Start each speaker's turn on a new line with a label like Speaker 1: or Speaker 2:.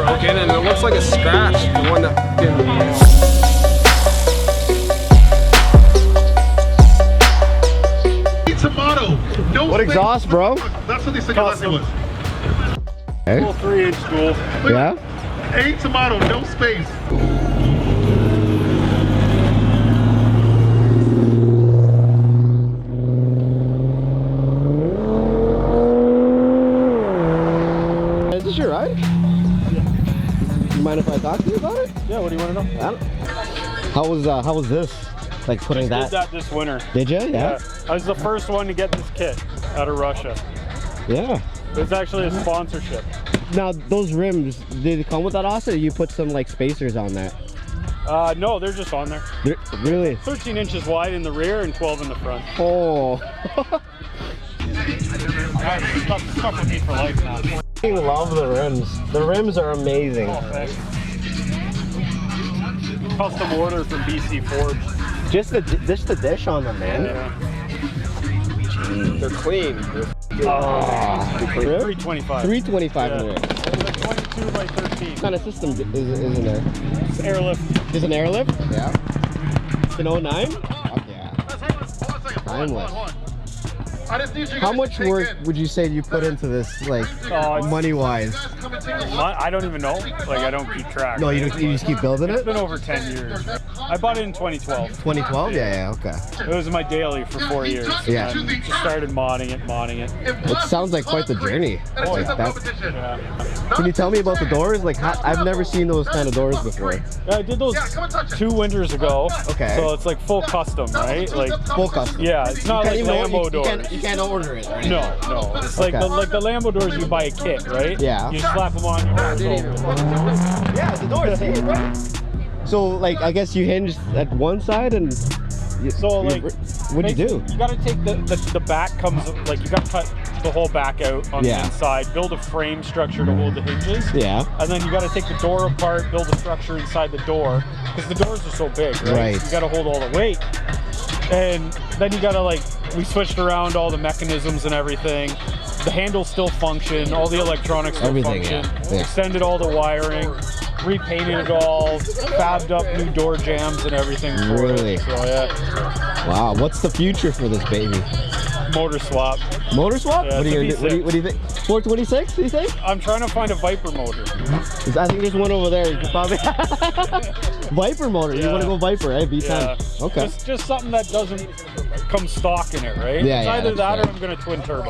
Speaker 1: broken, and it looks like a scratch. The one that
Speaker 2: tomato. No
Speaker 3: what
Speaker 2: space.
Speaker 3: exhaust, bro?
Speaker 2: That's what they said your last name was.
Speaker 3: Hey?
Speaker 4: Full 3-inch spool.
Speaker 3: Yeah?
Speaker 2: 8 tomato, no space.
Speaker 3: Is this your ride? Yeah. You mind if I talk to you about it?
Speaker 4: Yeah, what do you want to know?
Speaker 3: How was this? Like putting
Speaker 4: Did that this winter.
Speaker 3: Did you? Yeah.
Speaker 4: I was the first one to get this kit out of Russia.
Speaker 3: Yeah.
Speaker 4: It's actually a sponsorship.
Speaker 3: Now those rims, did they come with that also? Or you put some like spacers on that?
Speaker 4: No, they're just on there.
Speaker 3: Really?
Speaker 4: 13 inches wide in the rear and 12 in the front.
Speaker 3: Oh.
Speaker 4: Stuck with me for life now.
Speaker 3: I love the rims. The rims are amazing.
Speaker 4: Oh, thanks. Custom order from BC Forge.
Speaker 3: Just the dish on them, man.
Speaker 4: Yeah.
Speaker 1: they're clean.
Speaker 3: Oh,
Speaker 4: 325.
Speaker 3: 325
Speaker 4: Yeah.
Speaker 3: in there.
Speaker 4: It's a 22 by 13.
Speaker 3: What kind of system is in there?
Speaker 4: It's airlift.
Speaker 3: Is it an airlift? Yeah. It's an 09?
Speaker 2: Fuck
Speaker 3: yeah.
Speaker 2: Timeless.
Speaker 3: How much work would you say you put into this, like, money-wise?
Speaker 4: I don't even know. Like, I don't keep track.
Speaker 3: No, you just keep building
Speaker 4: It's
Speaker 3: it?
Speaker 4: been over 10 years. I bought it in 2012.
Speaker 3: 2012? Yeah, okay.
Speaker 4: It was my daily for 4 years.
Speaker 3: Yeah.
Speaker 4: And just started modding it.
Speaker 3: It sounds like quite the journey. Like that.
Speaker 4: Yeah.
Speaker 3: Can you tell me about the doors? Like, I've never seen those kind of doors before.
Speaker 4: Yeah, I did those 2 winters ago.
Speaker 3: Okay.
Speaker 4: So it's like full custom, right? Like
Speaker 3: Full custom.
Speaker 4: yeah, it's not like Lambo doors.
Speaker 3: You can't order it, right?
Speaker 4: No. It's like
Speaker 3: Okay.
Speaker 4: the Lambo doors you buy a kit, right?
Speaker 3: Yeah.
Speaker 4: You slap them on your doors.
Speaker 3: Yeah, the doors, see it, right? So, like, I guess you hinge at one side and...
Speaker 4: So, like,
Speaker 3: what'd you do?
Speaker 4: You gotta take the back comes, like, you gotta cut the whole back out on the inside, build a frame structure to hold the hinges.
Speaker 3: Yeah.
Speaker 4: And then you gotta take the door apart, build a structure inside the door, because the doors are so big, right? You gotta hold all the weight. And then you gotta, like, we switched around all the mechanisms and everything. The handles still function, all the electronics still function.
Speaker 3: Yeah.
Speaker 4: Extended all the wiring, repainted it all, fabbed up new door jams and everything for
Speaker 3: Really?
Speaker 4: it. So yeah.
Speaker 3: Wow, what's the future for this baby?
Speaker 4: Motor swap.
Speaker 3: Motor swap?
Speaker 4: Yeah,
Speaker 3: what do
Speaker 4: it's a
Speaker 3: you think? 426, do you think?
Speaker 4: I'm trying to find a Viper motor.
Speaker 3: I think there's one over there. You could probably Viper motor. You want to go Viper, eh? V10.
Speaker 4: Yeah.
Speaker 3: Okay.
Speaker 4: Just something that doesn't come stock in it, right?
Speaker 3: Yeah,
Speaker 4: it's
Speaker 3: yeah,
Speaker 4: either
Speaker 3: that's
Speaker 4: that or I'm gonna twin turbo.